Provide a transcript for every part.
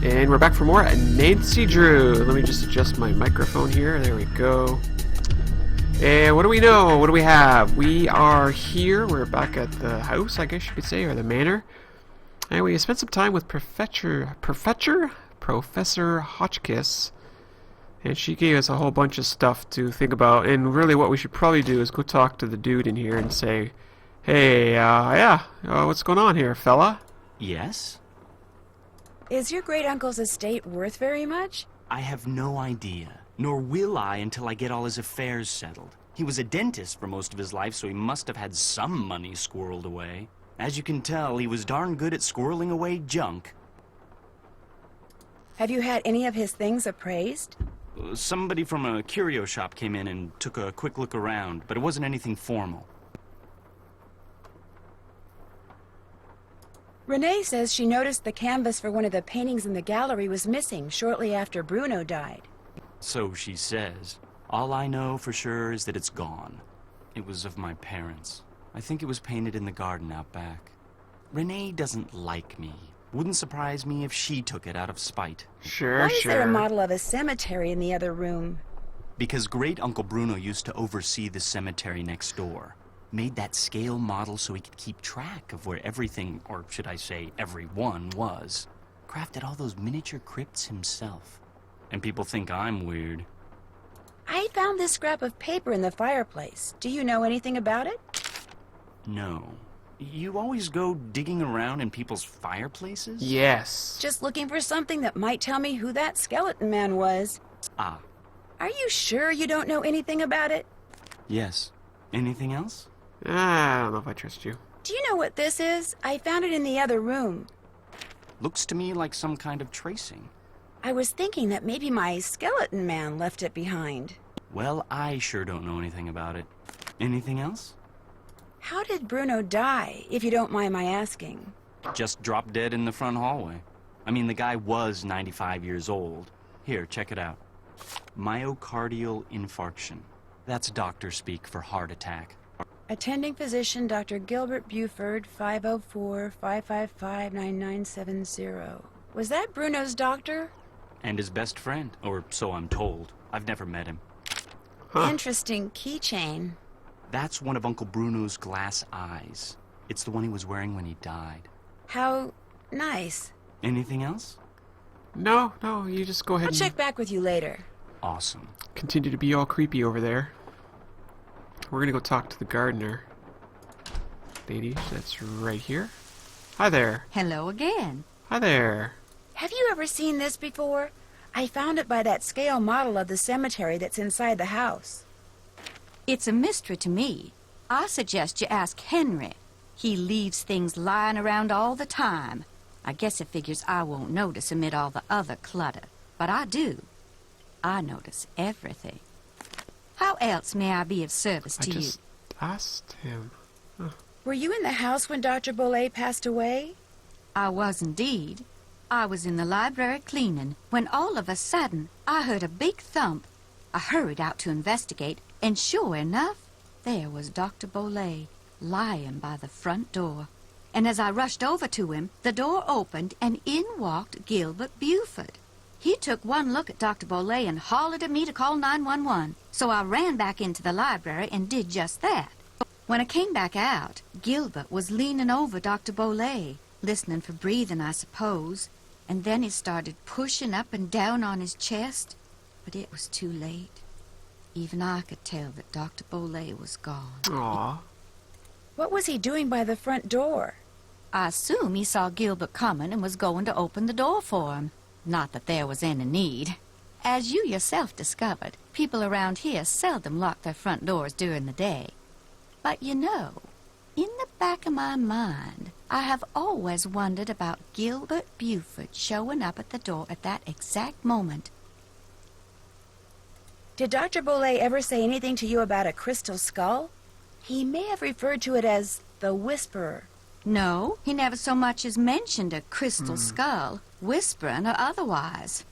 And we're back for more Nancy Drew. Let me just adjust my microphone here. There we go. And what do we know? What do we have? We are here. We're back at the house, I guess you could say, or the manor. And we spent some time with Professor Hotchkiss. And she gave us a whole bunch of stuff to think about. And really what we should probably do is go talk to the dude in here and say, hey, what's going on here, fella? Yes? Is your great-uncle's estate worth very much? I have no idea. Nor will I until I get all his affairs settled. He was a dentist for most of his life, so he must have had some money squirreled away. As you can tell, he was darn good at squirreling away junk. Have you had any of his things appraised? Somebody from a curio shop came in and took a quick look around, but it wasn't anything formal. Renee says she noticed the canvas for one of the paintings in the gallery was missing shortly after Bruno died. So she says. All I know for sure is that it's gone. It was of my parents. I think it was painted in the garden out back. Renee doesn't like me. Wouldn't surprise me if she took it out of spite. Sure. Why is there a model of a cemetery in the other room? Because Great-Uncle Bruno used to oversee the cemetery next door. Made that scale model so he could keep track of where everything, or should I say everyone, was. Crafted all those miniature crypts himself. And people think I'm weird. I found this scrap of paper in the fireplace. Do you know anything about it? No. You always go digging around in people's fireplaces? Yes. Just looking for something that might tell me who that skeleton man was. Ah. Are you sure you don't know anything about it? Yes. Anything else? I don't know if I trust you. Do you know what this is? I found it in the other room. Looks to me like some kind of tracing. I was thinking that maybe my skeleton man left it behind. Well, I sure don't know anything about it. Anything else? How did Bruno die, if you don't mind my asking? Just dropped dead in the front hallway. I mean, the guy was 95 years old. Here, check it out. Myocardial infarction. That's doctor speak for heart attack. Attending physician, Dr. Gilbert Buford, 504-555-9970. Was that Bruno's doctor? And his best friend, or so I'm told. I've never met him. Huh. Interesting keychain. That's one of Uncle Bruno's glass eyes. It's the one he was wearing when he died. How nice. Anything else? No, you just go ahead I'll and check back with you later. Awesome. continue to be all creepy over there. We're gonna go talk to the gardener lady that's right here. Hi there. Hello again. Hi there. Have you ever seen this before? I found it by that scale model of the cemetery that's inside the house. It's a mystery to me. I suggest you ask Henry. He leaves things lying around all the time. I guess it figures I won't notice amid all the other clutter. But I do. I notice everything. How else may I be of service to I you? just asked him. Were you in the house when Dr. Bolet passed away? I was indeed. I was in the library cleaning when all of a sudden I heard a big thump. I hurried out to investigate, and sure enough, there was Dr. Bolet lying by the front door. And as I rushed over to him, the door opened and in walked Gilbert Buford. He took one look at Dr. Bolet and hollered at me to call 911. So I ran back into the library and did just that. When I came back out, Gilbert was leaning over Dr. Bolet, listening for breathing, I suppose. And then he started pushing up and down on his chest. But it was too late. Even I could tell that Dr. Bolet was gone. Aw. What was he doing by the front door? I assume he saw Gilbert coming and was going to open the door for him. Not that there was any need. As you yourself discovered, people around here seldom lock their front doors during the day. But you know, in the back of my mind, I have always wondered about Gilbert Buford showing up at the door at that exact moment. Did Dr. Bolet ever say anything to you about a crystal skull? He may have referred to it as the Whisperer. No, he never so much as mentioned a crystal skull, whispering or otherwise.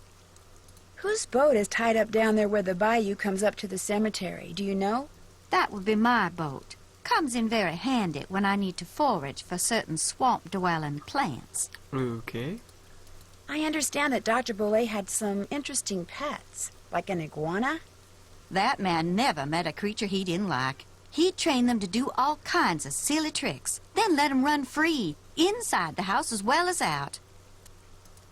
Whose boat is tied up down there where the bayou comes up to the cemetery? Do you know? That would be my boat. Comes in very handy when I need to forage for certain swamp-dwelling plants. Okay. I understand that Dr. Bolet had some interesting pets, like an iguana. That man never met a creature he didn't like. He'd train them to do all kinds of silly tricks, then let them run free, inside the house as well as out.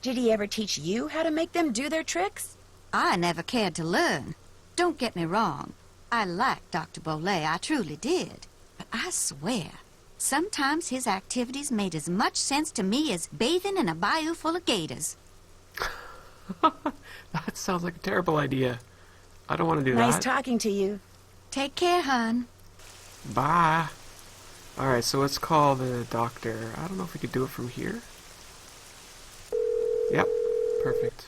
Did he ever teach you how to make them do their tricks? I never cared to learn. Don't get me wrong. I liked Dr. Bolet, I truly did. But I swear, sometimes his activities made as much sense to me as bathing in a bayou full of gators. That sounds like a terrible idea. I don't want to do Nice that. talking to you. Take care, hon. Bye. Alright, so let's call the doctor. I don't know if we could do it from here. Yep, perfect.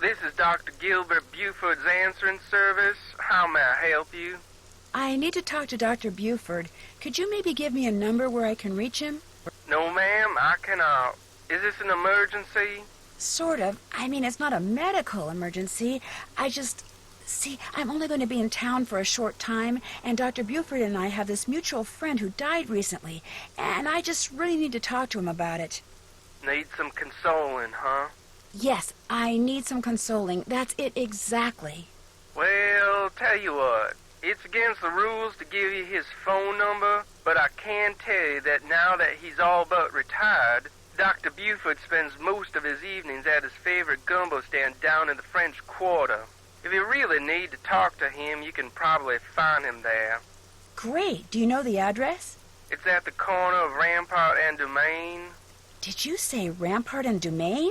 This is Dr. Gilbert Buford's answering service. How may I help you? I need to talk to Dr. Buford. Could you maybe give me a number where I can reach him? No, ma'am, I cannot. Is this an emergency? Sort of. I mean, it's not a medical emergency. See, I'm only going to be in town for a short time, and Dr. Buford and I have this mutual friend who died recently, and I just really need to talk to him about it. Need some consoling, huh? Yes, I need some consoling. That's it exactly. Well, tell you what. It's against the rules to give you his phone number, but I can tell you that now that he's all but retired, Dr. Buford spends most of his evenings at his favorite gumbo stand down in the French Quarter. If you really need to talk to him, you can probably find him there. Great. Do you know the address? It's at the corner of Rampart and Domain. Did you say Rampart and Domain?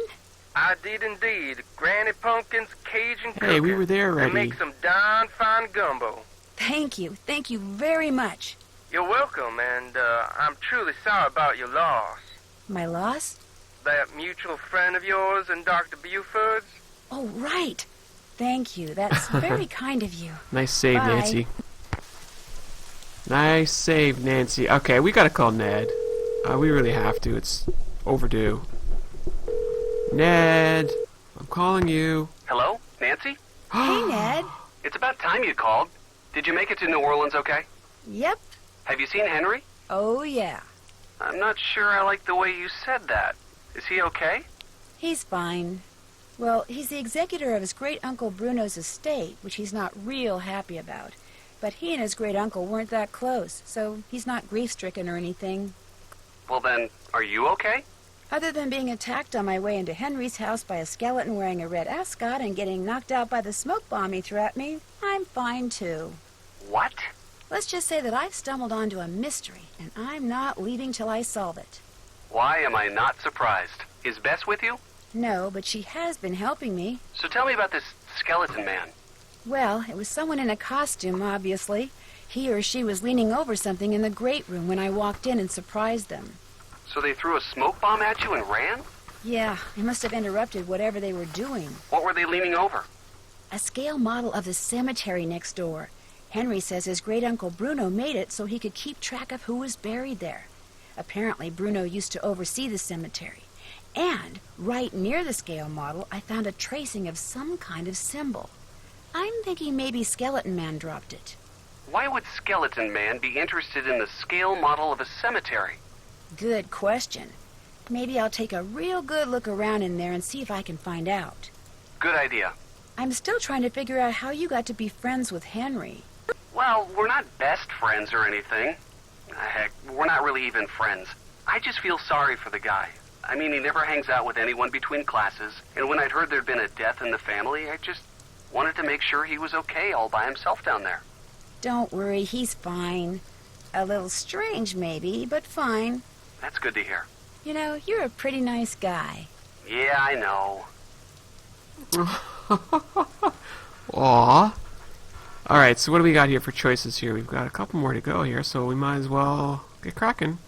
I did indeed. Granny Pumpkin's Cajun cooking. Hey, we were there They already. make some darn fine gumbo. Thank you. Thank you very much. You're welcome, and I'm truly sorry about your loss. My loss? That mutual friend of yours and Dr. Buford's? Oh, right. Thank you. That's very kind of you. Nice save, Bye. Nancy. Nice save, Nancy. Okay, we gotta call Ned. We really have to. It's overdue. Ned, I'm calling you. Hello, Nancy? Hey, Ned. It's about time you called. Did you make it to New Orleans okay? Yep. Have you seen Henry? Oh, yeah. I'm not sure I like the way you said that. Is he okay? He's fine. Well, he's the executor of his great-uncle Bruno's estate, which he's not real happy about. But he and his great-uncle weren't that close, so he's not grief-stricken or anything. Well then, are you okay? Other than being attacked on my way into Henry's house by a skeleton wearing a red ascot and getting knocked out by the smoke bomb he threw at me, I'm fine too. What? Let's just say that I've stumbled onto a mystery, and I'm not leaving till I solve it. Why am I not surprised? Is Bess with you? No, but she has been helping me. So tell me about this skeleton man. Well, it was someone in a costume, obviously. He or she was leaning over something in the great room when I walked in and surprised them. So they threw a smoke bomb at you and ran? Yeah, it must have interrupted whatever they were doing. What were they leaning over? A scale model of the cemetery next door. Henry says his great-uncle Bruno made it so he could keep track of who was buried there. Apparently, Bruno used to oversee the cemetery. And right near the scale model, I found a tracing of some kind of symbol. I'm thinking maybe Skeleton Man dropped it. Why would Skeleton Man be interested in the scale model of a cemetery? Good question. Maybe I'll take a real good look around in there and see if I can find out. Good idea. I'm still trying to figure out how you got to be friends with Henry. Well, we're not best friends or anything. Heck, we're not really even friends. I just feel sorry for the guy. I mean, he never hangs out with anyone between classes, and when I'd heard there'd been a death in the family, I just wanted to make sure he was okay all by himself down there. Don't worry, he's fine. A little strange, maybe, but fine. That's good to hear. You know, you're a pretty nice guy. Yeah, I know. Aw. Alright, so what do we got here for choices here? We've got a couple more to go here, so we might as well get cracking.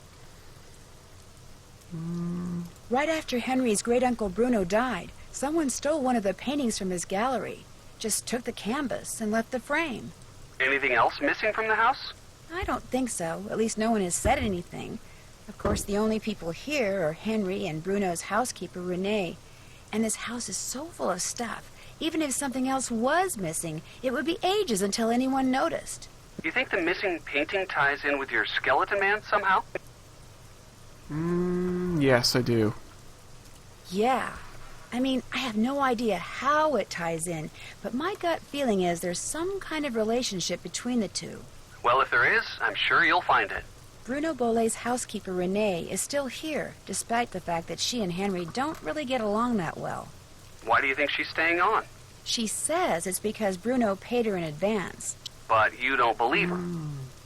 Right after Henry's great-uncle Bruno died, someone stole one of the paintings from his gallery. Just took the canvas and left the frame. Anything else missing from the house? I don't think so. At least no one has said anything. Of course, the only people here are Henry and Bruno's housekeeper, Renee. And this house is so full of stuff. Even if something else was missing, it would be ages until anyone noticed. You think the missing painting ties in with your skeleton man somehow? Yes, I do. Yeah. I mean, I have no idea how it ties in, but my gut feeling is there's some kind of relationship between the two. Well, if there is, I'm sure you'll find it. Bruno Bolet's housekeeper, Renee, is still here, despite the fact that she and Henry don't really get along that well. Why do you think she's staying on? She says it's because Bruno paid her in advance. But you don't believe her.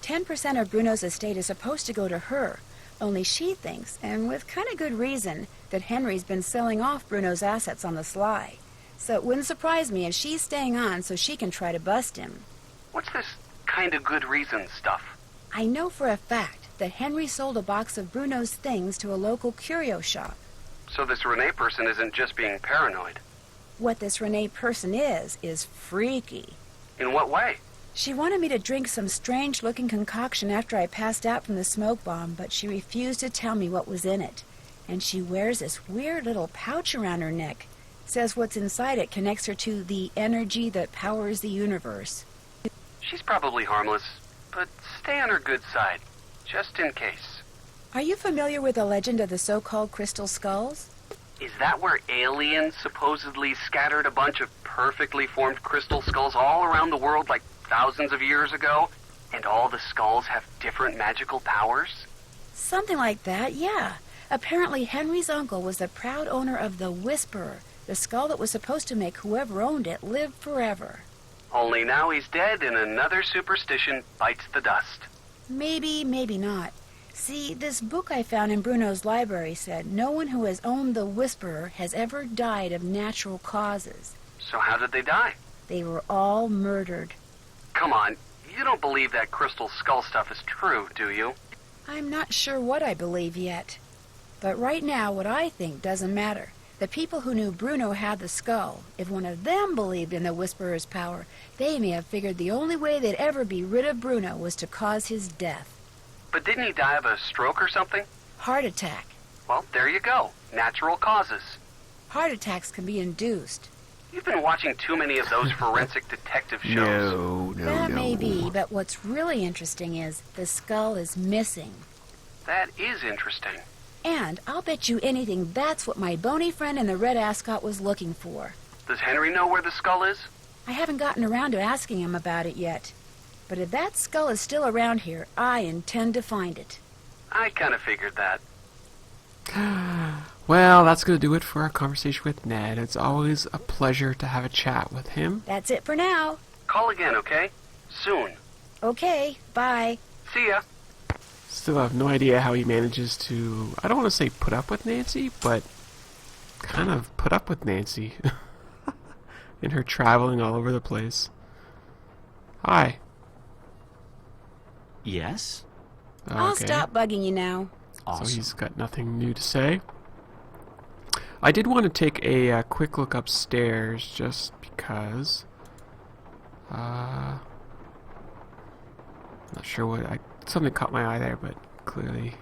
10% of Bruno's estate is supposed to go to her. Only she thinks, and with kind of good reason, that Henry's been selling off Bruno's assets on the sly. So it wouldn't surprise me if she's staying on so she can try to bust him. What's this kind of good reason stuff? I know for a fact that Henry sold a box of Bruno's things to a local curio shop. So this Renee person isn't just being paranoid. What this Renee person is freaky. In what way? She wanted me to drink some strange-looking concoction after I passed out from the smoke bomb, but she refused to tell me what was in it. And she wears this weird little pouch around her neck. Says what's inside it connects her to the energy that powers the universe. She's probably harmless, but stay on her good side, just in case. Are you familiar with the legend of the so-called crystal skulls? Is that where aliens supposedly scattered a bunch of perfectly formed crystal skulls all around the world like thousands of years ago? And all the skulls have different magical powers? Something like that, yeah. Apparently Henry's uncle was the proud owner of the Whisperer, the skull that was supposed to make whoever owned it live forever. Only now he's dead and another superstition bites the dust. Maybe, maybe not. See, this book I found in Bruno's library said no one who has owned the Whisperer has ever died of natural causes. So how did they die? They were all murdered. Come on, you don't believe that crystal skull stuff is true, do you? I'm not sure what I believe yet. But right now, what I think doesn't matter. The people who knew Bruno had the skull, if one of them believed in the Whisperer's power, they may have figured the only way they'd ever be rid of Bruno was to cause his death. But didn't he die of a stroke or something? Heart attack. Well, there you go. Natural causes. Heart attacks can be induced. You've been watching too many of those forensic detective shows. No. That may be, but what's really interesting is the skull is missing. That is interesting. And I'll bet you anything that's what my bony friend in the red ascot was looking for. Does Henry know where the skull is? I haven't gotten around to asking him about it yet. But if that skull is still around here, I intend to find it. I kind of figured that. Well, that's going to do it for our conversation with Ned. It's always a pleasure to have a chat with him. That's it for now. Call again, okay? Soon. Okay, bye. See ya. Still have no idea how he manages to, I don't want to say put up with Nancy, but kind of put up with Nancy. In her traveling all over the place. Hi. Yes? I'll stop bugging you now. Awesome. So he's got nothing new to say. I did want to take a quick look upstairs just because. Not sure what something caught my eye there, but clearly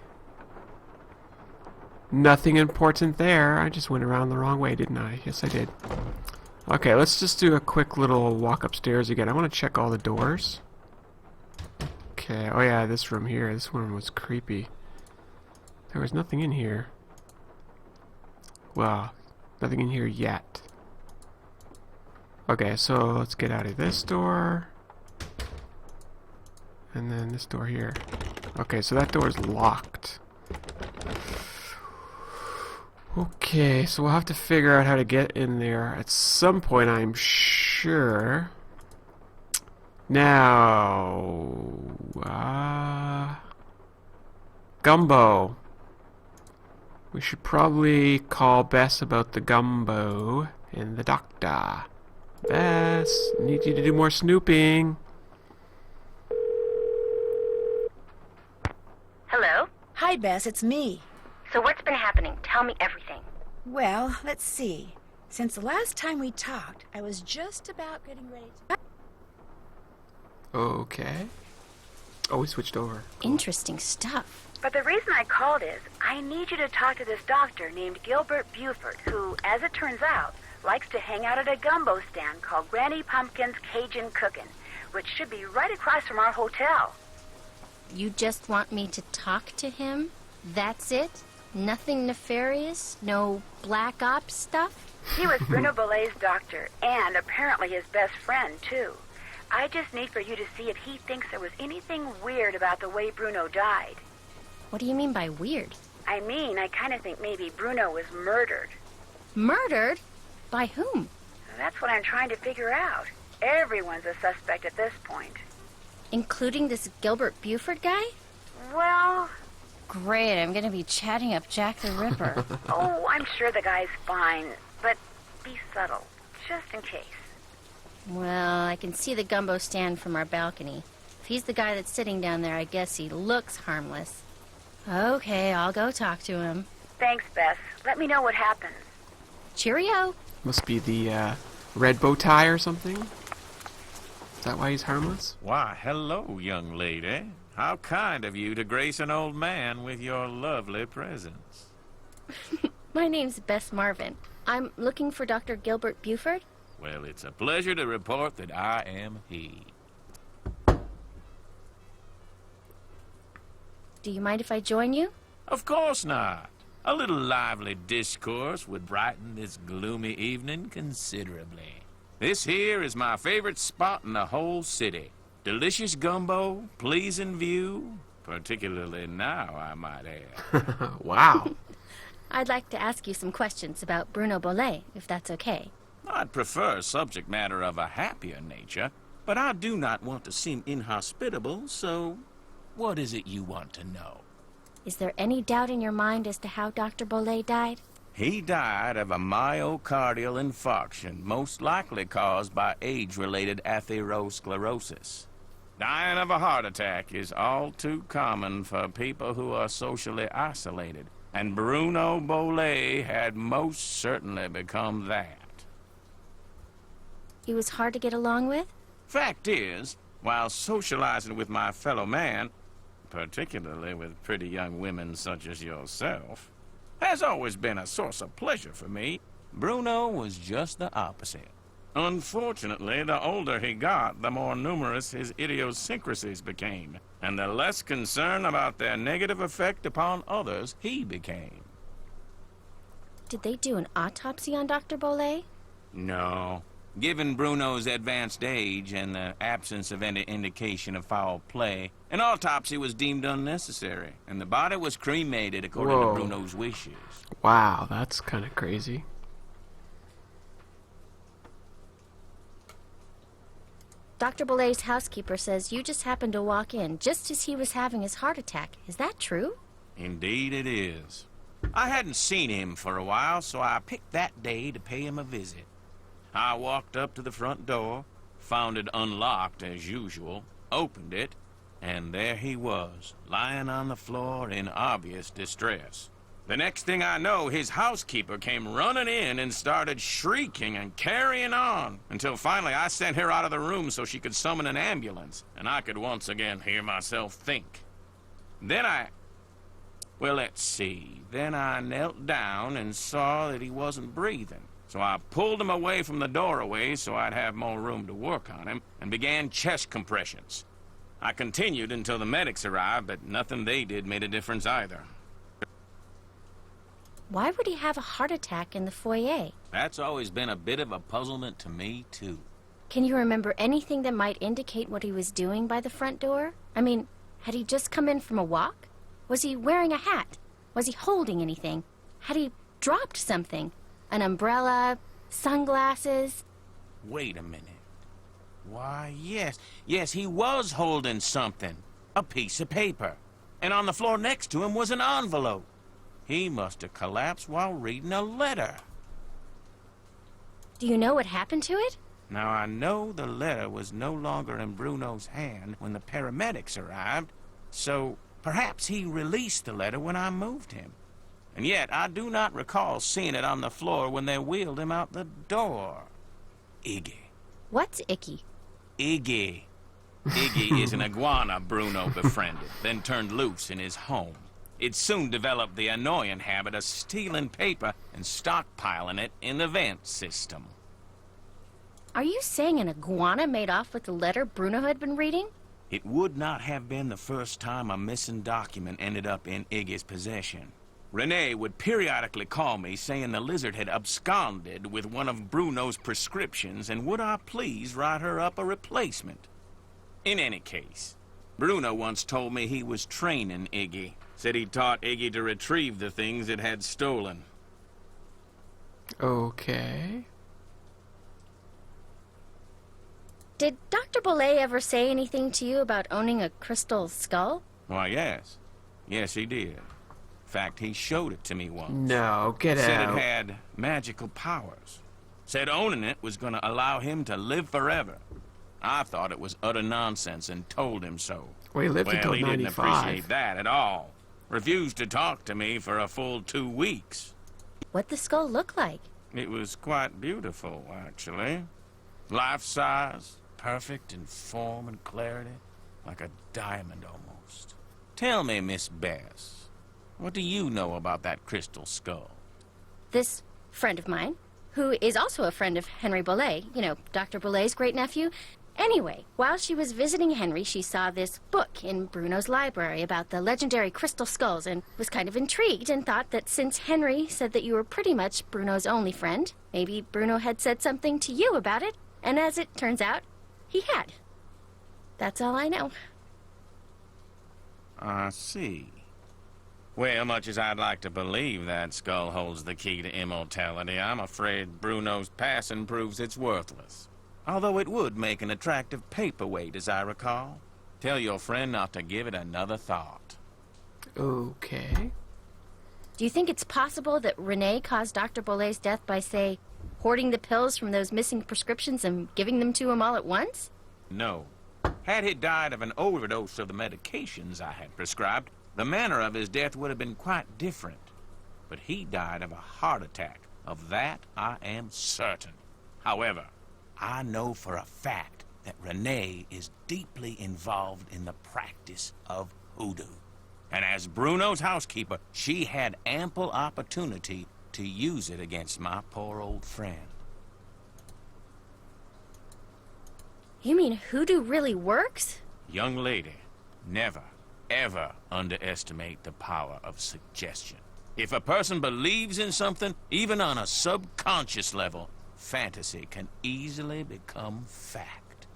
nothing important there. I just went around the wrong way, didn't I? Yes, I did. Okay, let's just do a quick little walk upstairs again. I want to check all the doors. Okay, oh yeah, this room here. This one was creepy. There was nothing in here. Well, nothing in here yet. Okay, so let's get out of this door. And then this door here. Okay, so that door is locked. Okay, so we'll have to figure out how to get in there at some point, I'm sure. Now, gumbo. We should probably call Bess about the gumbo and the doctor. Bess, need you to do more snooping. Hello? Hi, Bess, it's me. So what's been happening? Tell me everything. Well, let's see. Since the last time we talked, I was just about getting ready to... Okay. Oh, we switched over. Interesting stuff. But the reason I called is, I need you to talk to this doctor named Gilbert Buford, who, as it turns out, likes to hang out at a gumbo stand called Granny Pumpkin's Cajun Cookin', which should be right across from our hotel. You just want me to talk to him? That's it? Nothing nefarious? No black ops stuff? He was Bruno Bolet's doctor, and apparently his best friend, too. I just need for you to see if he thinks there was anything weird about the way Bruno died. What do you mean by weird? I mean, I kind of think maybe Bruno was murdered. Murdered? By whom? That's what I'm trying to figure out. Everyone's a suspect at this point. Including this Gilbert Buford guy? Well, Great, I'm gonna be chatting up Jack the Ripper. oh, I'm sure the guy's fine, but be subtle, just in case. Well, I can see the gumbo stand from our balcony. If he's the guy that's sitting down there, I guess he looks harmless. Okay, I'll go talk to him. Thanks, Bess. Let me know what happens. Cheerio. Must be the red bow tie or something. Is that why he's harmless? Why, hello, young lady. How kind of you to grace an old man with your lovely presence. My name's Bess Marvin. I'm looking for Dr. Gilbert Buford. Well, it's a pleasure to report that I am he. Do you mind if I join you? Of course not. A little lively discourse would brighten this gloomy evening considerably. This here is my favorite spot in the whole city. Delicious gumbo, pleasing view, particularly now, I might add. Wow. I'd like to ask you some questions about Bruno Bolet, if that's okay. I'd prefer subject matter of a happier nature, but I do not want to seem inhospitable, so what is it you want to know? Is there any doubt in your mind as to how Dr. Bolet died? He died of a myocardial infarction, most likely caused by age-related atherosclerosis. Dying of a heart attack is all too common for people who are socially isolated, and Bruno Bolet had most certainly become that. He was hard to get along with? Fact is, while socializing with my fellow man, particularly with pretty young women such as yourself, has always been a source of pleasure for me, Bruno was just the opposite. Unfortunately, the older he got, the more numerous his idiosyncrasies became, and the less concerned about their negative effect upon others he became. Did they do an autopsy on Dr. Bolet? No. Given Bruno's advanced age and the absence of any indication of foul play, an autopsy was deemed unnecessary, and the body was cremated according Whoa. to Bruno's wishes. Wow, that's kind of crazy. Dr. Bolet's housekeeper says you just happened to walk in just as he was having his heart attack. Is that true? Indeed it is. I hadn't seen him for a while, so I picked that day to pay him a visit. I walked up to the front door, found it unlocked as usual, opened it, and there he was, lying on the floor in obvious distress. The next thing I know, his housekeeper came running in and started shrieking and carrying on, until finally I sent her out of the room so she could summon an ambulance, and I could once again hear myself think. Then well, let's see. Then I knelt down and saw that he wasn't breathing. So I pulled him away from the doorway so I'd have more room to work on him, and began chest compressions. I continued until the medics arrived, but nothing they did made a difference either. Why would he have a heart attack in the foyer? That's always been a bit of a puzzlement to me, too. Can you remember anything that might indicate what he was doing by the front door? I mean, had he just come in from a walk? Was he wearing a hat? Was he holding anything? Had he dropped something? An umbrella? Sunglasses? Wait a minute. Why, yes, he was holding something. A piece of paper. And on the floor next to him was an envelope. He must have collapsed while reading a letter. Do you know what happened to it? Now, I know the letter was no longer in Bruno's hand when the paramedics arrived, so perhaps he released the letter when I moved him. And yet, I do not recall seeing it on the floor when they wheeled him out the door. Iggy. What's icky? Iggy. Iggy is an iguana Bruno befriended, then turned loose in his home. It soon developed the annoying habit of stealing paper and stockpiling it in the vent system. Are you saying an iguana made off with the letter Bruno had been reading? It would not have been the first time a missing document ended up in Iggy's possession. Renee would periodically call me saying the lizard had absconded with one of Bruno's prescriptions and would I please write her up a replacement. In any case, Bruno once told me he was training Iggy. Said he taught Iggy to retrieve the things it had stolen. Okay. Did Dr. Bolet ever say anything to you about owning a crystal skull? Why, yes. Yes, he did. In fact, he showed it to me once. No, get Said out. it had magical powers. Said owning it was going to allow him to live forever. I thought it was utter nonsense and told him so. Well, he lived until he didn't 95. appreciate that at all. Refused to talk to me for a full 2 weeks. What'd the skull look like? It was quite beautiful, actually. Life-size, perfect in form and clarity, like a diamond almost. Tell me, Miss Bess, what do you know about that crystal skull? This friend of mine, who is also a friend of Henry Bolet, you know, Dr. Bolet's great-nephew. Anyway, while she was visiting Henry, she saw this book in Bruno's library about the legendary crystal skulls and was kind of intrigued and thought that since Henry said that you were pretty much Bruno's only friend, maybe Bruno had said something to you about it, and as it turns out, he had. That's all I know. I see. Well, much as I'd like to believe that skull holds the key to immortality, I'm afraid Bruno's passing proves it's worthless. Although it would make an attractive paperweight, as I recall. Tell your friend not to give it another thought. Okay. Do you think it's possible that Renee caused Dr. Bolet's death by, say, hoarding the pills from those missing prescriptions and giving them to him all at once? No. Had he died of an overdose of the medications I had prescribed, the manner of his death would have been quite different. But he died of a heart attack. Of that I am certain. However, I know for a fact that Renee is deeply involved in the practice of hoodoo. And as Bruno's housekeeper, she had ample opportunity to use it against my poor old friend. You mean hoodoo really works? Young lady, never, ever underestimate the power of suggestion. If a person believes in something, even on a subconscious level, fantasy can easily become fact.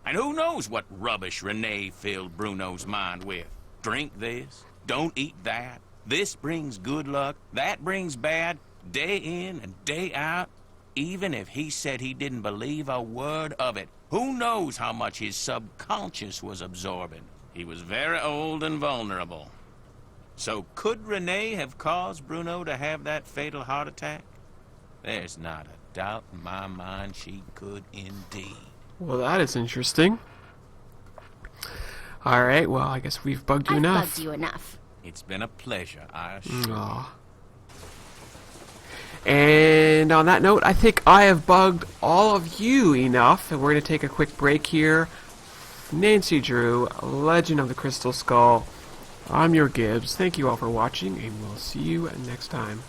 And who knows what rubbish Renee filled Bruno's mind with? Drink this, don't eat that, this brings good luck, that brings bad, day in and day out. Even if he said he didn't believe a word of it, who knows how much his subconscious was absorbing? He was very old and vulnerable. So could Renee have caused Bruno to have that fatal heart attack? There's not a doubt in my mind she could indeed. Well, that is interesting. Alright, well, I guess we've bugged you I've enough. bugged you enough. It's been a pleasure, I assure you. Aw. And on that note, I think I have bugged all of you enough, and we're going to take a quick break here. Nancy Drew, Legend of the Crystal Skull. I'm YourGibs. Thank you all for watching, and we'll see you next time.